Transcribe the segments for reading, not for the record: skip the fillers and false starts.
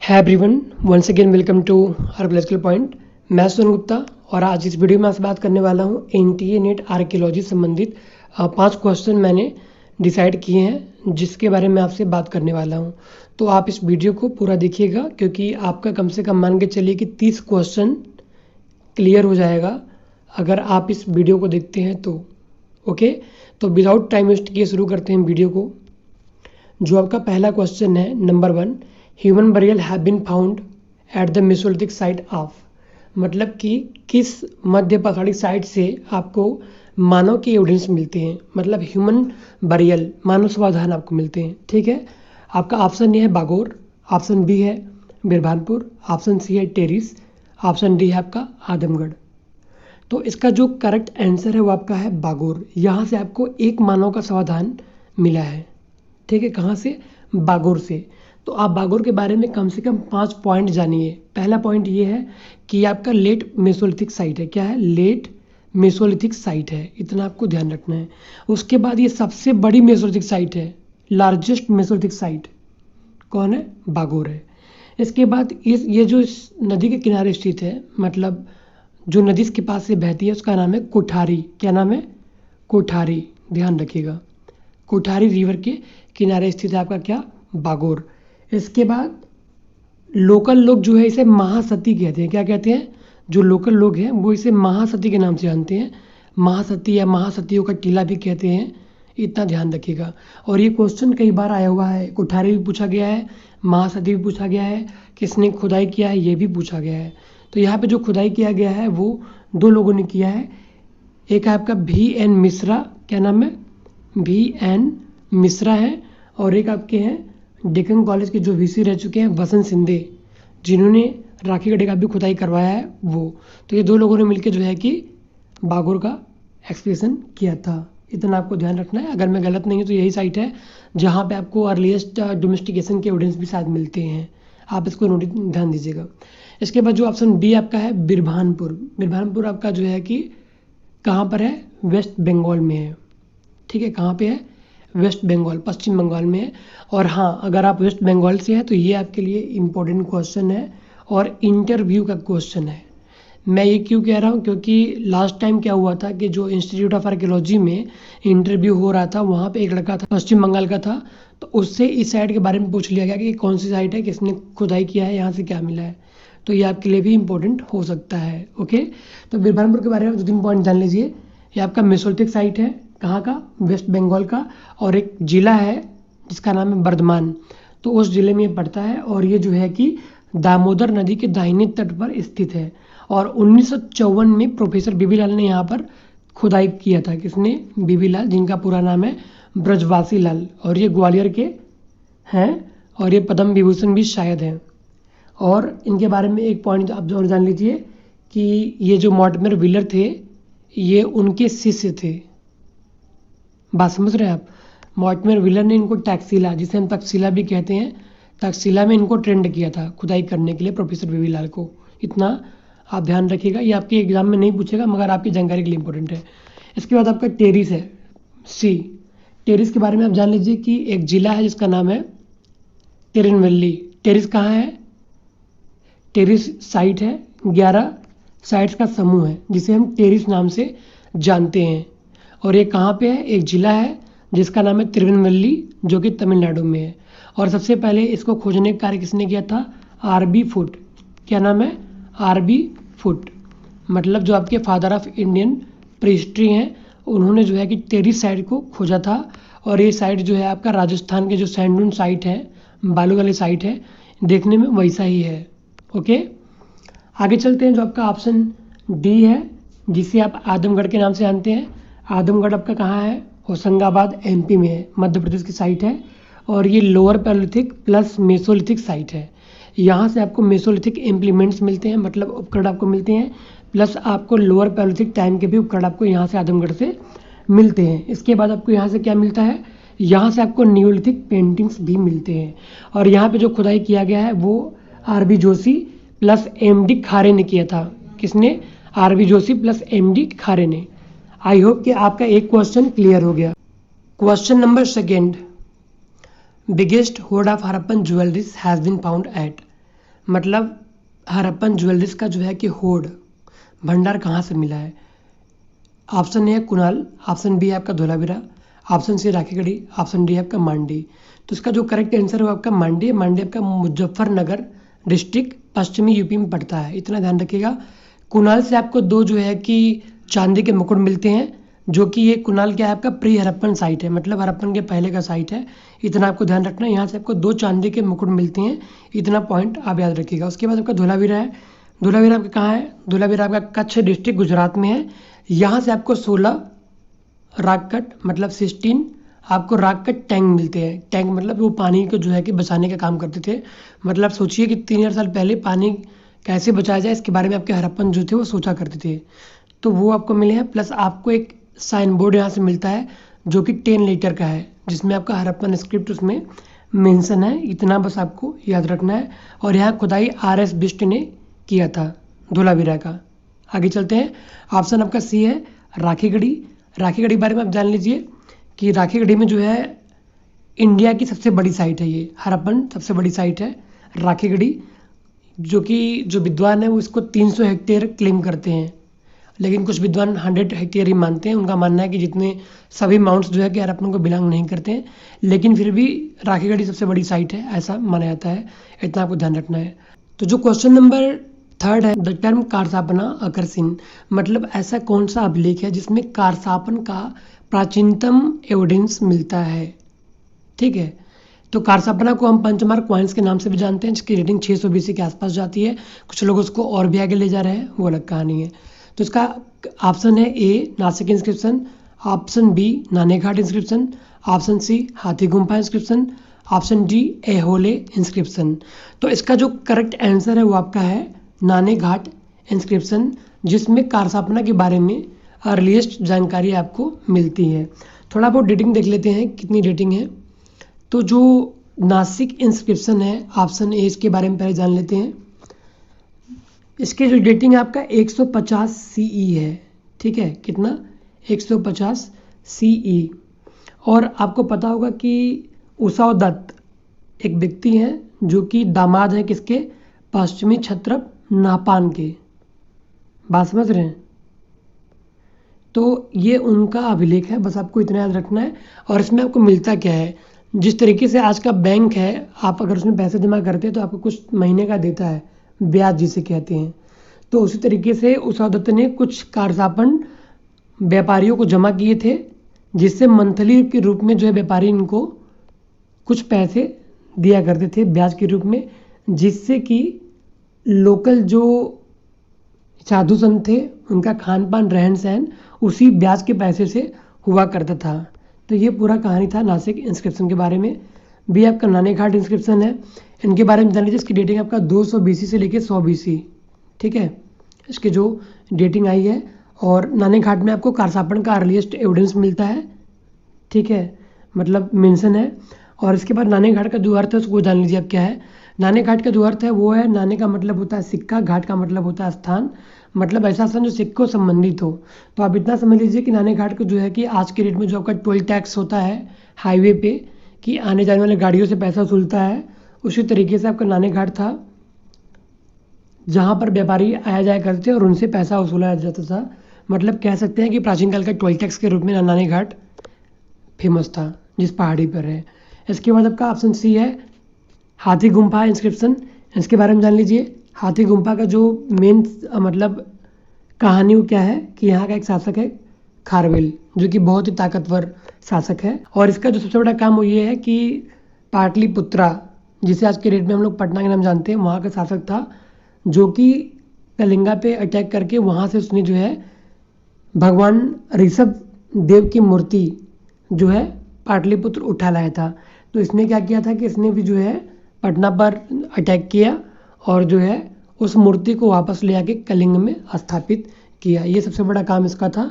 है everyone, once again welcome to archaeological point. मैं सुन गुप्ता और आज इस वीडियो में आपसे बात करने वाला हूँ एनटीए नेट आर्कियोलॉजी संबंधित 5 क्वेश्चन मैंने डिसाइड किए हैं जिसके बारे में आपसे बात करने वाला हूँ। तो आप इस वीडियो को पूरा देखिएगा क्योंकि आपका कम से कम मान के चलिए कि 30 क्वेश्चन क्लियर हो जाएगा अगर आप इस वीडियो को देखते हैं तो। ओके, तो विदाउट टाइम वेस्ट किए शुरू करते हैं वीडियो को। जो आपका पहला क्वेश्चन है number 1, human burial have been found at the mesolithic site of, मतलब कि किस मध्य पहाड़ी साइट से आपको मानव के एविडेंस मिलते हैं, मतलब ह्यूमन बरियल मानव समाधान आपको मिलते हैं। ठीक है, आपका ऑप्शन ए है बागोर, ऑप्शन बी है बिरभानपुर, ऑप्शन सी है टेरिस, ऑप्शन डी है आपका आदमगढ़। तो इसका जो करेक्ट आंसर है वो आपका है बागोर। यहाँ से आपको एक मानव का समाधान मिला है। ठीक है, कहाँ से? बागोर से। तो आप बागोर के बारे में कम से कम 5 पॉइंट जानिए। पहला पॉइंट ये है कि आपका लेट मेसोलिथिक साइट है। क्या है? लेट मेसोलिथिक साइट है, इतना आपको ध्यान रखना है। उसके बाद ये सबसे बड़ी मेसोलिथिक साइट है, लार्जेस्ट मेसोलिथिक साइट कौन है? बागोर है। इसके बाद ये जो इस नदी के किनारे स्थित है, मतलब जो नदी इसके पास से बहती है उसका नाम है कोठारी। क्या नाम है? कोठारी, ध्यान रखिएगा। कोठारी रिवर के किनारे स्थित है आपका क्या? बागोर। इसके बाद लोकल लोग जो है इसे महासती कहते हैं। क्या कहते हैं? जो लोकल लोग हैं वो इसे महासती के नाम से जानते हैं। महासती या महासतियों का टीला भी कहते हैं, इतना ध्यान रखिएगा। और ये क्वेश्चन कई बार आया हुआ है, कोठारी भी पूछा गया है, महासती भी पूछा गया है, किसने खुदाई किया है ये भी पूछा गया है। तो यहाँ पे जो खुदाई किया गया है वो 2 लोगों ने किया है। एक है आपका VN मिश्रा, क्या नाम है? VN मिश्रा है। और एक आपके हैं डेक्कन कॉलेज के जो VC रह चुके हैं वसंत शिंदे, जिन्होंने राखी गड्ढे का भी खुदाई करवाया है वो। तो ये 2 लोगों ने मिलकर जो है कि बागोर का एक्सप्लोरेशन किया था, इतना आपको ध्यान रखना है। अगर मैं गलत नहीं हूँ तो यही साइट है जहाँ पे आपको अर्लीस्ट डोमेस्टिकेशन के एविडेंस भी शायद मिलते हैं। आप इसको ध्यान दीजिएगा। इसके बाद जो ऑप्शन बी आपका है बिरभानपुर। बिरभानपुर आपका जो है कि कहाँ पर है? वेस्ट बंगाल में है। ठीक है, कहाँ पे है? वेस्ट बंगाल, पश्चिम बंगाल में है। और हाँ, अगर आप वेस्ट बंगाल से हैं तो ये आपके लिए इम्पोर्टेंट क्वेश्चन है और इंटरव्यू का क्वेश्चन है। मैं ये क्यों कह रहा हूँ? क्योंकि लास्ट टाइम क्या हुआ था कि जो इंस्टीट्यूट ऑफ आर्कियोलॉजी में इंटरव्यू हो रहा था वहाँ पे एक लड़का था पश्चिम बंगाल का था, तो उससे इस साइट के बारे में पूछ लिया गया कि कौन सी साइट है, किसने खुदाई किया है, यहाँ से क्या मिला है। तो ये आपके लिए भी इम्पोर्टेंट हो सकता है। ओके, तो बिरभानपुर के बारे में 2-3 पॉइंट जान लीजिए। ये आपका मेसोलिथिक साइट है, कहाँ का? वेस्ट बंगाल का। और एक जिला है जिसका नाम है बर्धमान, तो उस जिले में ये पड़ता है। और ये जो है कि दामोदर नदी के दाहिने तट पर स्थित है। और 1954 में प्रोफेसर बीबी लाल ने यहाँ पर खुदाई किया था। किसने? बीबी लाल, जिनका पूरा नाम है ब्रजवासी लाल, और ये ग्वालियर के हैं और ये पद्म विभूषण भी शायद हैं। और इनके बारे में एक पॉइंट आप और जान लीजिए कि ये जो मॉर्टिमर व्हीलर थे ये उनके शिष्य थे। बात समझ रहे हैं आप? मॉर्टिमर व्हीलर ने इनको टैक्सीला, जिसे हम तक्षशिला भी कहते हैं, तक्षशिला में इनको ट्रेंड किया था खुदाई करने के लिए प्रोफेसर बीबी लाल को। इतना आप ध्यान रखिएगा, ये आपके एग्जाम में नहीं पूछेगा मगर आपकी जानकारी के लिए इंपॉर्टेंट है। इसके बाद आपका टेरिस है, सी। टेरिस के बारे में आप जान लीजिए कि एक जिला है जिसका नाम है तिरुनेलवेली। टेरिस कहाँ है? टेरिस साइट है, 11 साइट्स का समूह है जिसे हम टेरिस नाम से जानते हैं। और ये कहाँ पे है? एक जिला है जिसका नाम है तिरुनेलवेली, जो कि तमिलनाडु में है। और सबसे पहले इसको खोजने का कार्य किसने किया था? RB foot. क्या नाम है? RB फुट, मतलब जो आपके फादर ऑफ इंडियन प्रीहिस्ट्री हैं, उन्होंने जो है कि टेरिस साइट को खोजा था। और ये साइट जो है आपका राजस्थान के जो सैंडून साइट है, बालू वाली साइट है, देखने में वैसा ही है। ओके, आगे चलते हैं। जो आपका ऑप्शन डी है जिसे आप आदमगढ़ के नाम से जानते हैं, आदमगढ़ आपका कहाँ है? होशंगाबाद MP में है, मध्य प्रदेश की साइट है। और ये lower palaeolithic plus Mesolithic site है। यहाँ से आपको मेसोलिथिक इम्प्लीमेंट्स मिलते हैं, मतलब उपकरण आपको मिलते हैं, प्लस आपको लोअर पैलोलिथिक टाइम के भी उपकरण आपको यहाँ से आदमगढ़ से मिलते हैं। इसके बाद आपको यहाँ से क्या मिलता है? यहाँ से आपको नियोलिथिक पेंटिंग्स भी मिलते हैं। और यहाँ पे जो खुदाई किया गया है वो RB जोशी प्लस MD खारे ने किया था। किसने? RB जोशी प्लस MD खारे ने। आई होप कि आपका एक क्वेश्चन क्लियर हो गया। Question number 2, biggest hoard of Harappan jewelleries has been found at. मतलब हड़प्पन ज्वेलरीज का जो है कि होड़ भंडार कहाँ से मिला है। ऑप्शन ए है कुणाल, ऑप्शन बी है आपका Dholavira, option C Rakhigarhi, option D है आपका मांडी। तो इसका जो करेक्ट आंसर है वो आपका मांडी है। मांडी आपका मुजफ्फरनगर डिस्ट्रिक्ट पश्चिमी यूपी में पड़ता है, इतना ध्यान रखिएगा। कुणाल से आपको दो जो है कि चांदी के मुकुट मिलते हैं, जो कि ये कुणाल क्या है आपका प्री हड़प्पन साइट है, मतलब हड़प्पन के पहले का साइट है, इतना आपको ध्यान रखना है। यहाँ से आपको दो चांदी के मुकुट मिलते हैं, इतना पॉइंट आप याद रखिएगा। उसके बाद आपका धोलावीरा है। धोलावीरा आपका कहाँ है? धोलावीरा आपका कच्छ डिस्ट्रिक्ट गुजरात में है। यहाँ से आपको 16 रागकट मतलब 16 आपको रागकट टैंक मिलते हैं। टैंक मतलब वो पानी को जो है कि बचाने का काम करते थे। मतलब सोचिए कि 3000 साल पहले पानी कैसे बचाया जाए इसके बारे में आपके हड़प्पन जो थे वो सोचा करते थे, तो वो आपको मिले हैं। प्लस आपको एक साइन बोर्ड यहाँ से मिलता है जो कि 10 लीटर का है, जिसमें आपका हड़प्पन स्क्रिप्ट उसमें मेंशन है, इतना बस आपको याद रखना है। और यहाँ खुदाई RS बिष्ट ने किया था धोलावीरा का। आगे चलते हैं। ऑप्शन आपका सी है राखीगढ़ी। राखीगढ़ी के बारे में आप जान लीजिए कि राखीगढ़ी में जो है इंडिया की सबसे बड़ी साइट है, ये हड़प्पन सबसे बड़ी साइट है राखीगढ़ी, जो कि जो विद्वान है वो इसको 300 हेक्टेयर क्लेम करते हैं, लेकिन कुछ विद्वान 100 हेक्टेयर ही मानते हैं। उनका मानना है कि जितने सभी माउंट्स जो है कि हड़प्पन को बिलोंग नहीं करते हैं, लेकिन फिर भी राखीगढ़ी सबसे बड़ी साइट है ऐसा माना जाता है, इतना आपको ध्यान रखना है। तो जो क्वेश्चन नंबर 3 है, द टर्म कारसापना अकर्सिन, मतलब ऐसा कौन सा अभिलेख है जिसमें कारसापन का प्राचीनतम एविडेंस मिलता है। ठीक है, तो कारसापना को हम पंचमार क्वाइंस के नाम से भी जानते हैं, जिसकी रेटिंग 600 BC के आसपास जाती है। कुछ लोग उसको और भी आगे ले जा रहे हैं, वो अलग कहानी है। तो इसका ऑप्शन है A Nashik inscription, option B Naneghat inscription, option C Hathi Gumpha inscription, option D Aihole inscription. तो इसका जो करेक्ट आंसर है वो आपका है नानेघाट इंस्क्रिप्शन, जिसमें कारसापना के बारे में अर्लीस्ट जानकारी आपको मिलती है। थोड़ा बहुत डेटिंग देख लेते हैं कितनी डेटिंग है। तो जो नासिक इंस्क्रिप्शन है ऑप्शन ए, इसके बारे में पहले जान लेते हैं। इसके जो डेटिंग है आपका 150 CE है। ठीक है, कितना? 150 CE। और आपको पता होगा कि उसाव दत्त एक व्यक्ति हैं जो कि दामाद है किसके? पश्चिमी क्षत्रप नाहपान के। बात समझ रहे हैं? तो ये उनका अभिलेख है, बस आपको इतना याद रखना है। और इसमें आपको मिलता क्या है, जिस तरीके से आज का बैंक है, आप अगर उसमें पैसे जमा करते हैं तो आपको कुछ महीने का देता है, ब्याज जिसे कहते हैं। तो उसी तरीके से उसाव दत्त ने कुछ कारसापन व्यापारियों को जमा किए थे, जिससे मंथली के रूप में जो है व्यापारी इनको कुछ पैसे दिया करते थे ब्याज के रूप में, जिससे कि लोकल जो साधु संत थे उनका खान पान रहन सहन उसी ब्याज के पैसे से हुआ करता था। तो ये पूरा कहानी था नासिक इंस्क्रिप्शन के बारे में। भी आपका नानेघाट इंस्क्रिप्शन है, इनके बारे में जान लीजिए। इसकी डेटिंग आपका 200 BC से लेकर 100 BC। ठीक है, इसकी जो डेटिंग आई है। और नानेघाट में आपको कारसापन का अर्लीस्ट एविडेंस मिलता है। ठीक है, मतलब मेंशन है। और इसके बाद नानेघाट का जो अर्थ है उसको जान लीजिए आप क्या है। नानेघाट का जो अर्थ है वो है, नाने का मतलब होता है सिक्का, घाट का मतलब होता है स्थान, मतलब ऐसा स्थान जो सिक्कों से संबंधित हो। तो आप इतना समझ लीजिए कि नानेघाट को जो है कि आज के डेट में जो आपका टोल टैक्स होता है हाईवे पे कि आने जाने वाले गाड़ियों से पैसा वसूलता है, उसी तरीके से आपका नानेघाट था जहाँ पर व्यापारी आया जाया करते थे और उनसे पैसा वसूला जाता था। मतलब कह सकते हैं कि प्राचीन काल का टोल टैक्स के रूप में नानेघाट फेमस था, जिस पहाड़ी पर है। इसके बाद आपका ऑप्शन सी है हाथी गुम्फा इंस्क्रिप्शन। इसके बारे में जान लीजिए। हाथी गुम्फा का जो मेन मतलब कहानी वो क्या है कि यहाँ का एक शासक है खारवेल, जो कि बहुत ही ताकतवर शासक है। और इसका जो सबसे बड़ा काम वो ये है कि पाटलिपुत्रा, जिसे आज के डेट में हम लोग पटना के नाम जानते हैं, वहाँ का शासक था, जो कि कलिंगा पे अटैक करके वहाँ से उसने जो है भगवान ऋषभ देव की मूर्ति जो है पाटलिपुत्र उठा लाया था। तो इसने क्या किया था कि इसने भी जो है पटना पर अटैक किया और जो है उस मूर्ति को वापस ले आके कलिंग में स्थापित किया। ये सबसे बड़ा काम इसका था।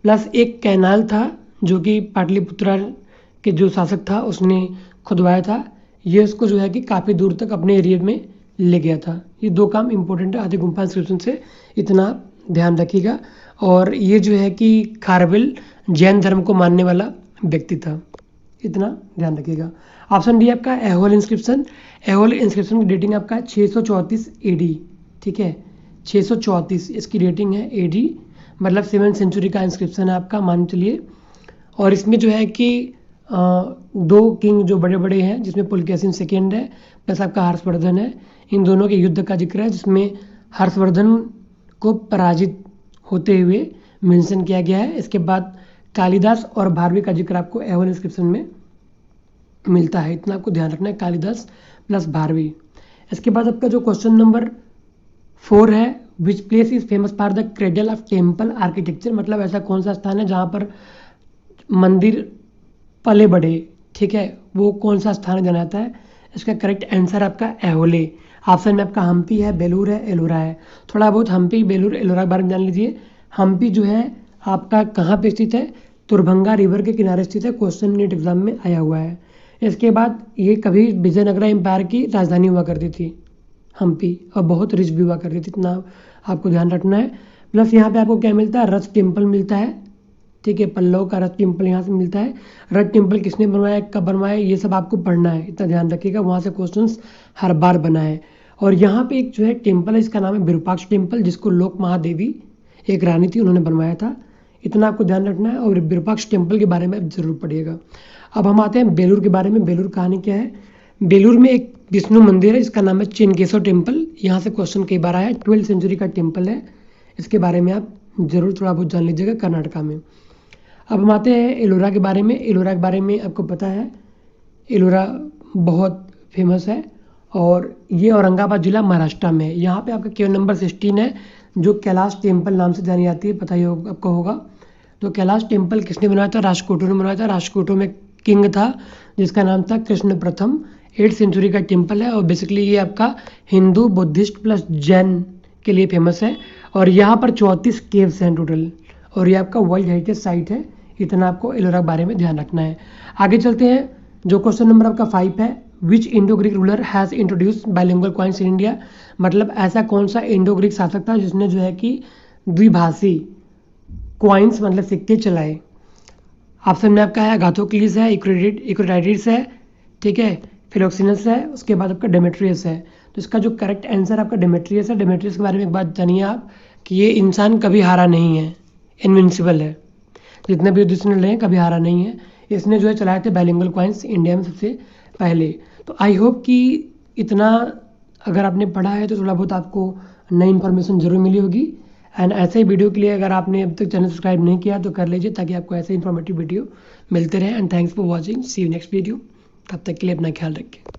प्लस एक कैनाल था जो कि पाटलिपुत्रा के जो शासक था उसने खुदवाया था। ये उसको जो है कि काफ़ी दूर तक अपने एरिया में ले गया था। ये दो काम इंपॉर्टेंट है हाथी गुम्फा इंस्क्रिप्शन से, इतना ध्यान रखिएगा। और ये जो है कि खारवेल जैन धर्म को मानने वाला व्यक्ति था, इतना ध्यान रखिएगा। ऑप्शन डी आपका एहोल इंस्क्रिप्शन। एहोल इंस्क्रिप्शन की डेटिंग आपका 634 AD, ठीक है, 634 इसकी डेटिंग है AD, मतलब 7th सेंचुरी का इंस्क्रिप्शन है आपका, मान चलिए। और इसमें जो है कि दो किंग जो बड़े बड़े हैं, जिसमें पुलकेशिन सेकेंड है प्लस आपका हर्षवर्धन है, इन दोनों के युद्ध का जिक्र है, जिसमें हर्षवर्धन को पराजित होते हुए मेंशन किया गया है। इसके बाद कालिदास और भारवी का जिक्र आपको एहोल इंस्क्रिप्शन में मिलता है, इतना आपको ध्यान रखना है, कालिदास प्लस भारवी। इसके बाद आपका जो क्वेश्चन नंबर 4 है, which place is famous for the cradle of temple architecture, मतलब ऐसा कौन सा स्थान है जहाँ पर मंदिर पले बढ़े, ठीक है, वो कौन सा स्थान जाना जाता है। इसका करेक्ट आंसर आपका एहोले। ऑप्शन में आपका हम्पी है, बेलूर है, एलोरा है। थोड़ा बहुत हम्पी, बेलूर, एलोरा के बारे में जान लीजिए। हम्पी जो है आपका कहाँ पे स्थित है, तुरभंगा रिवर के किनारे स्थित है, क्वेश्चन नीट एग्जाम में आया हुआ है। इसके बाद ये कभी विजयनगरा एम्पायर की राजधानी हुआ करती थी हम्पी, और बहुत रिच भी हुआ करती थी, इतना आपको ध्यान रखना है। प्लस यहाँ पे आपको क्या मिलता है, रथ टेम्पल मिलता है, ठीक है, पल्लव का रथ टेम्पल यहाँ से मिलता है। रथ टेम्पल किसने बनवाया, कब बनवाया, ये सब आपको पढ़ना है, इतना ध्यान रखिएगा, वहाँ से क्वेश्चंस हर बार बना है। और यहाँ पे एक जो है टेम्पल है, इसका नाम है विरूपाक्ष टेम्पल, जिसको लोक महादेवी एक रानी थी, उन्होंने बनवाया था, इतना आपको ध्यान रखना है। और विरूपाक्ष टेम्पल के बारे में आप जरूर पढ़िएगा। अब हम आते हैं बेलूर के बारे में। बेलूर कहानी क्या है, बेलूर में एक विष्णु मंदिर है जिसका नाम है चिनकेशव टेम्पल, यहाँ से क्वेश्चन कई बार आया है, 12th सेंचुरी का टेम्पल है, इसके बारे में आप जरूर थोड़ा बहुत जान लीजिएगा, कर्नाटका में। अब हम आते हैं एलोरा के बारे में। एलोरा के बारे में आपको पता है, एलोरा बहुत फेमस है और ये औरंगाबाद जिला महाराष्ट्र में है। यहाँ पे आपका क्वेश्चन नंबर 16 है, जो कैलाश टेम्पल नाम से जानी जाती है, पता ही होगा आपको होगा। तो कैलाश टेम्पल किसने बनवाया था, राष्ट्रकूटों ने बनवाया था। राष्ट्रकूटों में किंग था जिसका नाम था कृष्ण प्रथम, 8th सेंचुरी का टेम्पल है। और बेसिकली ये आपका हिंदू, बुद्धिस्ट प्लस जैन के लिए फेमस है। और यहाँ पर 34 केव्स हैं टोटल, और ये आपका वर्ल्ड हेरिटेज साइट है, इतना आपको एलोरा के बारे में ध्यान रखना है। आगे चलते हैं, जो क्वेश्चन नंबर आपका 5 है, which Indo Greek ruler has introduced bilingual coins in India, मतलब ऐसा कौन सा इंडो ग्रीक शासक था जिसने जो है कि द्विभाषी कॉइन्स मतलब सिक्के चलाए। ऑप्शन में आपका है अगाथोक्लिस है, इक्रोटाइडिस है, ठीक है, फिलोक्सिनस है, उसके बाद आपका डेमेट्रियस है। तो इसका जो करेक्ट आंसर आपका डेमेट्रियस है। डेमेट्रियस के बारे में एक बात जानिए आप कि ये इंसान कभी हारा नहीं है, इनविंसिबल है, जितने भी युद्ध लड़े हैं कभी हारा नहीं है। इसने जो है चलाए थे बाइलिंगुअल कॉइन्स इंडिया में सबसे पहले। तो आई होप कि इतना अगर आपने पढ़ा है तो थोड़ा बहुत आपको नई इन्फॉर्मेशन जरूर मिली होगी। एंड ऐसे ही वीडियो के लिए अगर आपने अब तक चैनल सब्सक्राइब नहीं किया तो कर लीजिए, ताकि आपको ऐसे इन्फॉर्मेटिव वीडियो मिलते रहे। And thanks for watching, see you next video, तब तक के लिए अपना ख्याल रखिए।